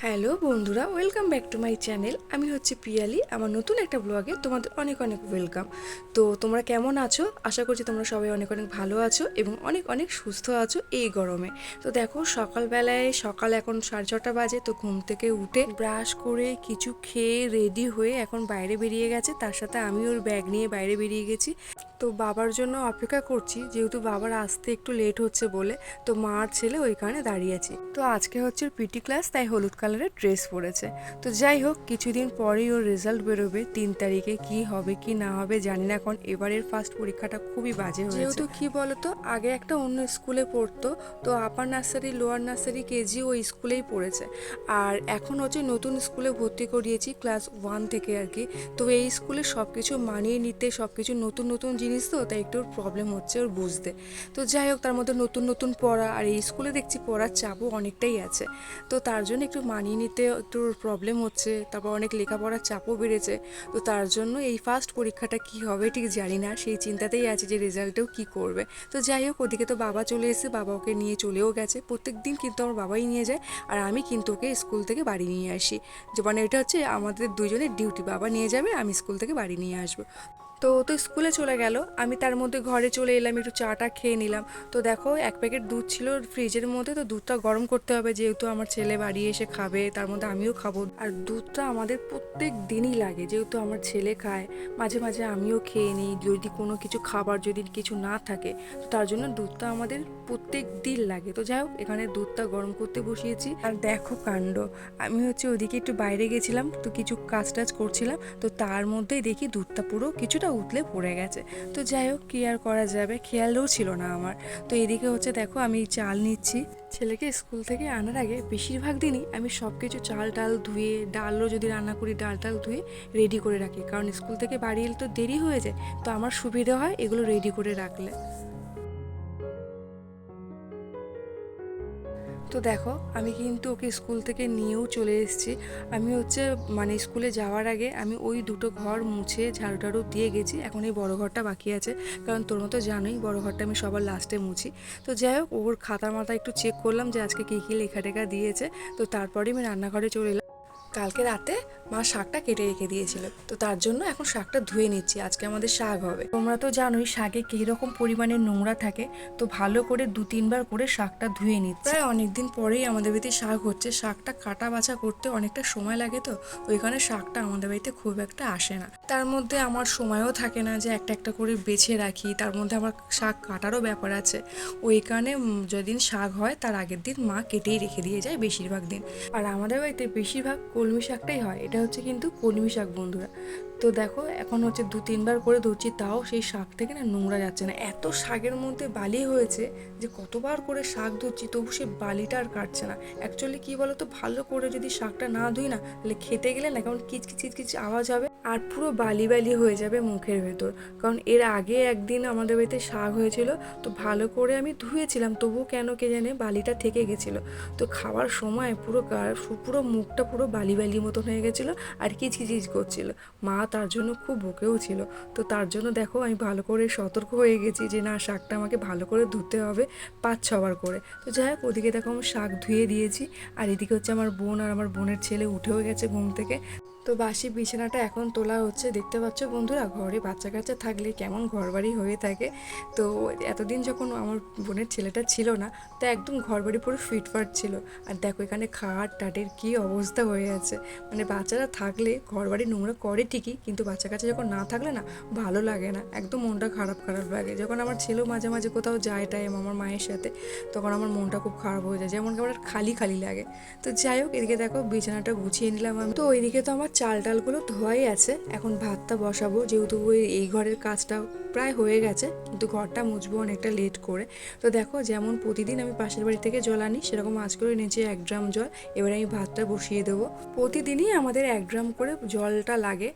Hello বন্ধুরা, welcome back to my channel. আমি হচ্ছে পিয়ালি। আমার নতুন একটা ব্লগে তোমাদের অনেক অনেক ওয়েলকাম। তো তোমরা কেমন আছো? আশা করছি তোমরা সবাই অনেক অনেক ভালো আছো এবং অনেক অনেক সুস্থ আছো এই গরমে। তো দেখো সকাল এখন 6:30 বাজে। তো ঘুম থেকে উঠে ব্রাশ করে কিছু খেয়ে রেডি হয়ে এখন বাইরে বেরিয়ে গেছে। তার সাথে আমি ওর ব্যাগ নিয়ে বাইরে বেরিয়ে গেছি। তো বাবার জন্য অপেক্ষা করছি, যেহেতু বাবার আসতে একটু লেট হচ্ছে বলে। তো মা আর ছেলে ওইখানে দাঁড়িয়ে আছি। তো আজকে হচ্ছে ওর পিটি ক্লাস, তাই হলুদ কালারের ড্রেস পরেছে। তো যাই হোক, কিছুদিন পরেই ওর রেজাল্ট বেরোবে। 3 তারিখে কি হবে কি না হবে জানি না, এখন এবারের ফার্স্ট পরীক্ষাটা খুবই বাজে হয়েছে। যেহেতু কি বলতো, আগে একটা অন্য স্কুলে পড়তো, তো আপার নার্সারি, লোয়ার নার্সারি, কেজি ওই স্কুলেই পড়েছে। আর এখন হচ্ছে নতুন স্কুলে ভর্তি করিয়েছি ক্লাস 1 থেকে আর কি। তো এই স্কুলে সব কিছু মানিয়ে নিতে, সব কিছু নতুন নতুন জিনিস, তো তাই একটু প্রবলেম হচ্ছে ওর বুঝতে। তো যাই হোক, তার মধ্যে নতুন নতুন পড়া, আর এই স্কুলে দেখছি পড়ার চাপও অনেকটাই আছে। তো তার জন্য একটু মানিয়ে নিতে একটু প্রবলেম হচ্ছে। তারপর অনেক লেখাপড়ার চাপও বেড়েছে। তো তার জন্য এই ফার্স্ট পরীক্ষাটা কি হবে ঠিক জানি না, সেই চিন্তাতেই আছে যে রেজাল্টেও কি করবে। তো যাই হোক, ওদিকে তো বাবা চলে এসে, বাবা ওকে নিয়ে চলেও গেছে। প্রত্যেক দিন কিন্তু আমার বাবাই নিয়ে যায়, আর আমি কিন্তু ওকে স্কুল থেকে বাড়ি নিয়ে আসি। যে মানে এটা হচ্ছে আমাদের দুজনের ডিউটি, বাবা নিয়ে যাবে, আমি স্কুল থেকে বাড়ি নিয়ে আসবো। তো ও তো স্কুলে চলে গেল, আমি তার মধ্যে ঘরে চলে এলাম, একটু চাটা খেয়ে নিলাম। তো দেখো, 1 প্যাকেট দুধ ছিল ফ্রিজের মধ্যে, তো দুধটা গরম করতে হবে, যেহেতু আমার ছেলে বাড়ি এসে খাবে, তার মধ্যে আমিও খাবো। আর দুধটা আমাদের প্রত্যেক দিনই লাগে, যেহেতু আমার ছেলে খায়, মাঝে মাঝে আমিও খেয়ে নিই। যদি কোনো কিছু খাবার যদি কিছু না থাকে, তো তার জন্য দুধটা আমাদের প্রত্যেক দিন লাগে। তো যাই হোক, এখানে দুধটা গরম করতে বসিয়েছি। আর দেখো কাণ্ড, আমি হচ্ছে ওদিকে একটু বাইরে গেছিলাম, তো কিছু কাজ টাজ করছিলাম, তো তার মধ্যেই দেখি দুধটা পুরো কিছুটা উতলে পড়ে গেছে। তো যাই হোক, কি আর করা যাবে, খেয়ালও ছিল না আমার। তো এদিকে হচ্ছে দেখো, আমি চাল নিচ্ছি। ছেলেকে স্কুল থেকে আনার আগে বেশিরভাগ দিনই আমি সব কিছু চাল টাল ধুয়ে, ডালও যদি রান্না করি ডাল টাল ধুয়ে রেডি করে রাখি, কারণ স্কুল থেকে বাড়ি এলে তো দেরি হয়ে যায়। তো আমার সুবিধা হয় এগুলো রেডি করে রাখলে। তো দেখো, আমি কিন্তু ওকে স্কুল থেকে নিয়েও চলে এসেছি। আমি হচ্ছে মানে স্কুলে যাওয়ার আগে আমি ওই দুটো ঘর মুছে ঝাড়ু টাড়ু দিয়ে গেছি। এখন এই বড় ঘরটা বাকি আছে, কারণ তোর মতো জানোই বড় ঘরটা আমি সবার লাস্টে মুছি। তো যাই হোক, ওর খাতা মাথা একটু চেক করলাম যে আজকে কী কী লেখা টেখা দিয়েছে। তো তারপরে আমি রান্নাঘরে চলে এলাম। কালকে রাতে মা শাকটা কেটে রেখে দিয়েছিল, তো তার জন্য এখন শাকটা ধুয়ে নিচ্ছি। আজকে আমাদের শাক হবে। তোমরা তো জানোই শাকে কী রকম পরিমাণে নোংরা থাকে। তো ভালো করে 2-3 বার করে শাকটা ধুয়ে নিচ্ছি। প্রায় অনেকদিন পরেই আমাদের বাড়িতে শাক হচ্ছে। শাকটা কাটা বাছা করতে অনেকটা সময় লাগে, তো ওইখানে শাকটা আমাদের বাড়িতে খুব একটা আসে না। তার মধ্যে আমার সময়ও থাকে না যে একটা একটা করে বেছে রাখি, তার মধ্যে আমার শাক কাটারও ব্যাপার আছে। ওইখানে যেদিন শাক হয় তার আগের দিন মা কেটেই রেখে দিয়ে যায় বেশিরভাগ দিন। আর আমাদের বাড়িতে বেশিরভাগ কলমি শাকটাই হয়। এটা হচ্ছে কিন্তু কলমি শাক বন্ধুরা। তো দেখো, এখন হচ্ছে 2-3 বার করে ধুচ্ছি, তাও সেই শাক থেকে না নোংরা যাচ্ছে না। এত শাকের মধ্যে বালি হয়েছে যে কতবার করে শাক ধুচ্ছি, তবু সে বালিটা আর কাটছে না। অ্যাকচুয়ালি কী বলো তো, ভালো করে যদি শাকটা না ধুই না, তাহলে খেতে গেলে না কেমন কিচকিচ কিচকিচ আওয়াজ হবে, আর পুরো বালি বালি হয়ে যাবে মুখের ভেতর। কারণ এর আগে একদিন আমাদের বাড়িতে শাক হয়েছিল, তো ভালো করে আমি ধুয়েছিলাম, তবুও কেন কে জানে বালিটা থেকে গেছিলো। তো খাওয়ার সময় পুরো মুখটা পুরো বালি বালি মতন হয়ে গেছিলো, আর কিচকিচ করছিল। মা তার জন্য খুব বকেও ছিল। তো তার জন্য দেখো, আমি ভালো করে সতর্ক হয়ে গেছি যে না, শাকটা আমাকে ভালো করে ধুতে হবে 5-6 বার করে। তো যাই হোক, ওদিকে দেখো আমি শাক ধুয়ে দিয়েছি, আর এদিকে হচ্ছে আমার বোন আর আমার বোনের ছেলে উঠেও গেছে ঘুম থেকে। তো বাসি বিছানাটা এখন তোলা হচ্ছে। দেখতে পাচ্ছ বন্ধুরা, ঘরে বাচ্চা কাচ্চা থাকলে কেমন ঘরবাড়ি হয়ে থাকে। তো এতদিন যখন আমার বোনের ছেলেটা ছিল না, তো একদম ঘরবাড়ি পুরো ফিটফাট ছিল। আর দেখো, এখানে খাট টাটের কী অবস্থা হয়ে আছে। মানে বাচ্চারা থাকলে ঘরবাড়ি নোংরা করে ঠিকই, কিন্তু বাচ্চা কাচ্চা যখন না থাকলে না, ভালো লাগে না, একদম মনটা খারাপ খারাপ লাগে। যখন আমার ছেলেও মাঝে মাঝে কোথাও যায় টাইম আমার মায়ের সাথে, তখন আমার মনটা খুব খারাপ হয়ে যায়, যেমন কেমন খালি খালি লাগে। তো যাই হোক, এদিকে দেখো বিছানাটা গুছিয়ে নিলাম আমি। তো ওইদিকে তো আমার চাল ডালগুলো ধোয়াই আছে, এখন ভাতটা বসাবো। যেহেতু এই ঘরের কাজটা প্রায় হয়ে গেছে, কিন্তু ঘরটা মুছবো অনেকটা লেট করে। তো দেখো, যেমন প্রতিদিন আমি পাশের বাড়ি থেকে জল আনি, সেরকম আজকেও এনেছি 1 ড্রাম জল। এবারে আমি ভাতটা বসিয়ে দেবো। প্রতিদিনই আমাদের 1 ড্রাম করে জলটা লাগে।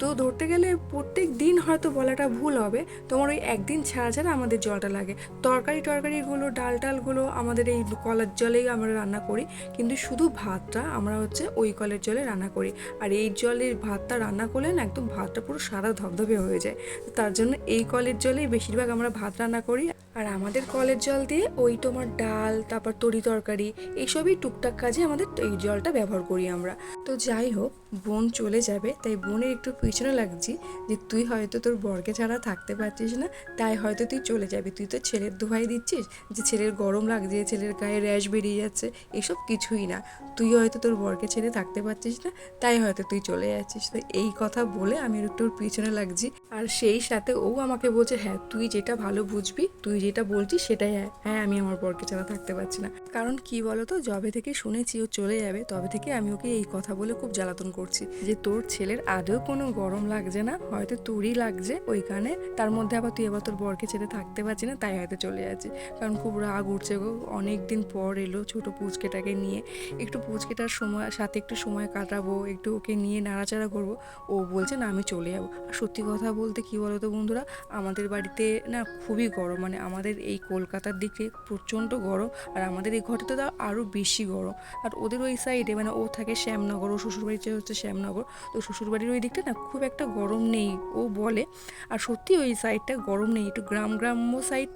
তো ধরতে গেলে প্রত্যেক দিন হয়তো বলাটা ভুল হবে, তোমার ওই একদিন ছাড়া ছাড়া আমাদের জলটা লাগে। তরকারিগুলো ডাল টালগুলো আমাদের এই কলের জলেই আমরা রান্না করি, কিন্তু শুধু ভাতটা আমরা হচ্ছে ওই কলের জলে রান্না করি। আর এই জলের ভাতটা রান্না করলে না একদম ভাতটা পুরো সাদা ধবধবে হয়ে যায়। তার জন্য এই কলের জলেই বেশিরভাগ আমরা ভাত রান্না করি। আর আমাদের কলের জল দিয়ে ওই তোমার ডাল, তারপর তরকারি এইসবই টুকটাক কাজে আমাদের এই জলটা ব্যবহার করি আমরা। তো যাই হোক, বোন চলে যাবে তাই বোনের একটু পিছনে লাগছি যে তুই হয়তো তোর বরকে ছাড়া থাকতে পারছিস না, তাই হয়তো তুই চলে যাবি। তুই তো ছেলের দোহাই দিচ্ছিস যে ছেলের গরম লাগছে, ছেলের গায়ে র্যাশ বেরিয়ে যাচ্ছে, এসব কিছুই না। তুই হয়তো তোর বরকে ছেড়ে থাকতে পারছিস না, তাই হয়তো তুই চলে যাচ্ছিস। তো এই কথা বলে আমি একটু ওর পিছনে লাগছি। আর সেই সাথে ও আমাকে বলছে, হ্যাঁ তুই যেটা ভালো বুঝবি, তুই যেটা বলছিস সেটাই হ্যাঁ হ্যাঁ আমি আমার বরকে ছাড়া থাকতে পারছি না। কারণ কি বলতো, যবে থেকে শুনেছি ও চলে যাবে তবে থেকে আমি ওকে এই কথা বলে খুব জ্বালাতন করছি যে তোর ছেলের আদৌ কোনো গরম লাগছে না, হয়তো তোরই লাগছে ওইখানে, তার মধ্যে আবার তুই আবার তোর বরকে ছেড়ে থাকতে পারছি না, তাই হয়তো চলে যাচ্ছি। কারণ খুব রাগ উঠছে গো, অনেক দিন পর এলো ছোট পুচকেটাকে নিয়ে, একটু পুচকেটার সাথে একটু সময় কাটাবো, একটু ওকে নিয়ে নাড়াচাড়া করবো। ও বলছে না আমি চলে যাবো। আর সত্যি কথা বলতে কি বলতো বন্ধুরা, আমাদের বাড়িতে না খুবই গরম, মানে আমাদের এই কলকাতার দিকে প্রচণ্ড গরম, আর আমাদের এই ঘরটাতে তো আরও বেশি গরম। আর ওদের ওই সাইডে মানে ও থাকে শ্যামনগর, ও শ্বশুরবাড়িতে হচ্ছে শ্যামনগর, তো শ্বশুরবাড়ির ওই দিকটা না খুব একটা গরম নেই ও বলে। আর সত্যি ওই সাইডটা গরম নেই, একটু গ্রাম্য সাইড,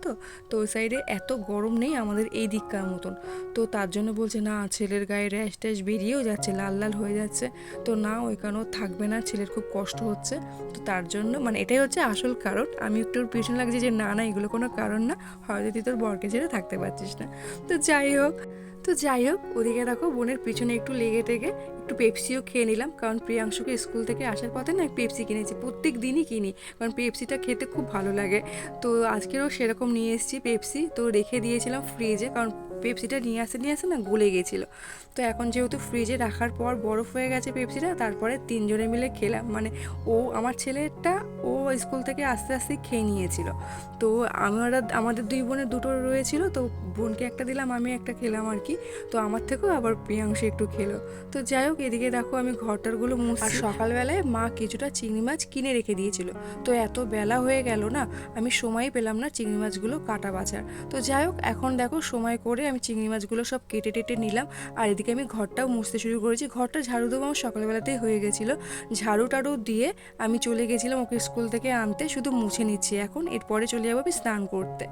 তো ওই সাইডে এত গরম নেই আমাদের এই দিককার মতন। তো তার জন্য বলছে না ছেলের গায়ে র্যাশ ট্যাশ বেরিয়েও যাচ্ছে, লাল লাল হয়ে যাচ্ছে, তো না ওইখানেও থাকবে না, ছেলের খুব কষ্ট হচ্ছে। তো তার জন্য মানে এটাই হচ্ছে আসল কারণ। আমি একটু পিছনে লাগছি যে না না এগুলো কোনো কারণ না, হয়তো তুই তোর বরকে ছেড়ে থাকতে পারছিস না। তো যাই হোক ওদিকে দেখো বোনের পিছনে একটু লেগে টেগে একটু পেপসিও খেয়ে নিলাম, কারণ প্রিয়াংশুকে স্কুল থেকে আসার পথে না পেপসি কিনেছি, প্রত্যেক দিনই কিনি, কারণ পেপসিটা খেতে খুব ভালো লাগে। তো আজকেরও সেরকম নিয়ে এসেছি পেপসি, তো রেখে দিয়েছিলাম ফ্রিজে, কারণ পেপসিটা নিয়ে আসে না গলে গেছিলো। তো এখন যেহেতু ফ্রিজে রাখার পর বরফ হয়ে গেছে পেপসিটা, তারপরে তিনজনে মিলে খেলাম, মানে ও আমার ছেলেটা ও স্কুল থেকে আস্তে আস্তে খেয়ে নিয়েছিল। তো আমাদের দুই বোনের দুটো রয়েছিল, তো বোনকে একটা দিলাম, আমি একটা খেলাম আর কি। তো আমার থেকেও আবার প্রিয়াংশু একটু খেলো। তো যাই হোক এদিকে দেখো আমি ঘরটারগুলো মুছছি। আর সকালবেলায় মা কিছুটা চিংড়ি মাছ কিনে রেখে দিয়েছিল, তো এত বেলা হয়ে গেল না, আমি সময় পেলাম না চিংড়ি মাছগুলো কাটা বাছার। তো যাই হোক এখন দেখো সময় করে আমি চিংড়ি মাছগুলো সব কেটে টেটে নিলাম, আর এদিকে আমি ঘরটাও মুছতে শুরু করেছি। ঘরটা ঝাড়ু দেবো আমার সকালবেলাতেই হয়ে গেছিলো, ঝাড়ু টাড়ু দিয়ে আমি চলে গেছিলাম ওকে স্কুল থেকে আনতে, শুধু মুছে নিচ্ছি এখন, এরপরে চলে যাবো আমি স্নান করতে।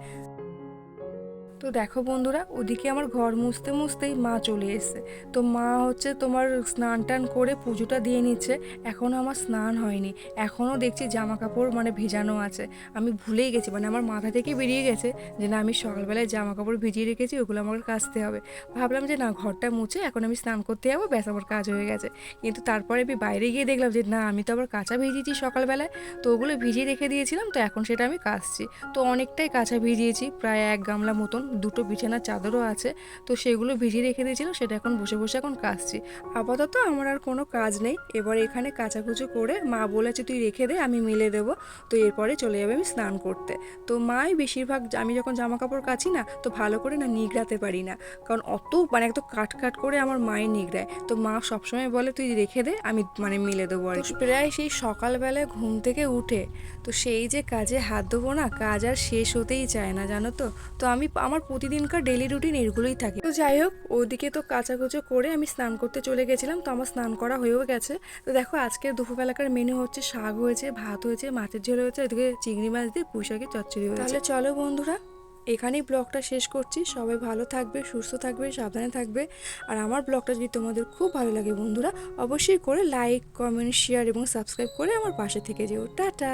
তো দেখো বন্ধুরা, ওদিকে আমার ঘর মুছতে মুছতেই মা চলে এসেছে। তো মা হচ্ছে তোমার স্নান টান করে পুজোটা দিয়ে নিচ্ছে, এখনও আমার স্নান হয়নি, এখনও দেখছি জামা কাপড় মানে ভেজানো আছে। আমি ভুলেই গেছি, মানে আমার মাথা থেকে বেরিয়ে গেছে যে না আমি সকালবেলায় জামা কাপড় ভিজিয়ে রেখেছি, ওগুলো আমাকে কাচতে হবে। ভাবলাম যে না ঘরটা মুছে এখন আমি স্নান করতে যাবো, ব্যাস আমার কাজ হয়ে গেছে। কিন্তু তারপরে আমি বাইরে গিয়ে দেখলাম যে না আমি তো আবার কাঁচা ভিজিয়েছি সকালবেলায়, তো ওগুলো ভিজিয়ে রেখে দিয়েছিলাম, তো এখন সেটা আমি কাচছি। তো অনেকটাই কাঁচা ভিজিয়েছি, প্রায় 1 গামলা মতন, দুটো বিছানার চাদরও আছে, তো সেগুলো ভিজিয়ে রেখে দিয়েছিলাম, সেটা এখন বসে বসে এখন কাচছি। আপাতত আমার আর কোনো কাজ নেই, এবার এখানে কাচাকুচো করে মা বলেছে তুই রেখে দে আমি মেলে দেবো, তো এরপরে চলে যাবে আমি স্নান করতে। তো মাই বেশিরভাগ আমি যখন জামা কাপড় কাচি না, তো ভালো করে না নিগড়াতে পারি না, কারণ অত মানে একদম কাট করে আমার মায়ের নিগড়ায়, তো মা সবসময় বলে তুই রেখে দে আমি মানে মেলে দেবো আর কি। প্রায় সেই সকালবেলায় ঘুম থেকে উঠে তো সেই যে কাজে হাত দেবো না, কাজ আর শেষ হতেই চায় না জানো তো। তো আমি আমার প্রতিদিনকার ডেলি রুটিন এগুলোই থাকে। তো যাই হোক ওদিকে তো কাচাকুচো করে আমি স্নান করতে চলে গেছিলাম, তো আমার স্নান করা হয়েও গেছে। তো দেখো আজকে দুপুরবেলাকার মেনু হচ্ছে শাক হয়েছে, ভাত হয়েছে, মাছের ঝোল হয়েছে, এদিকে চিংড়ি মাছ দিয়ে পুঁই শাকের চচ্চড়ি হয়েছে। তাহলে চলো বন্ধুরা এখানেই ব্লগটা শেষ করছি। সবাই ভালো থাকবে, সুস্থ থাকবে, সাবধানে থাকবে। আর আমার ব্লগটা যদি তোমাদের খুব ভালো লাগে বন্ধুরা, অবশ্যই করে লাইক, কমেন্ট, শেয়ার এবং সাবস্ক্রাইব করে আমার পাশে থেকে যেও। টাটা।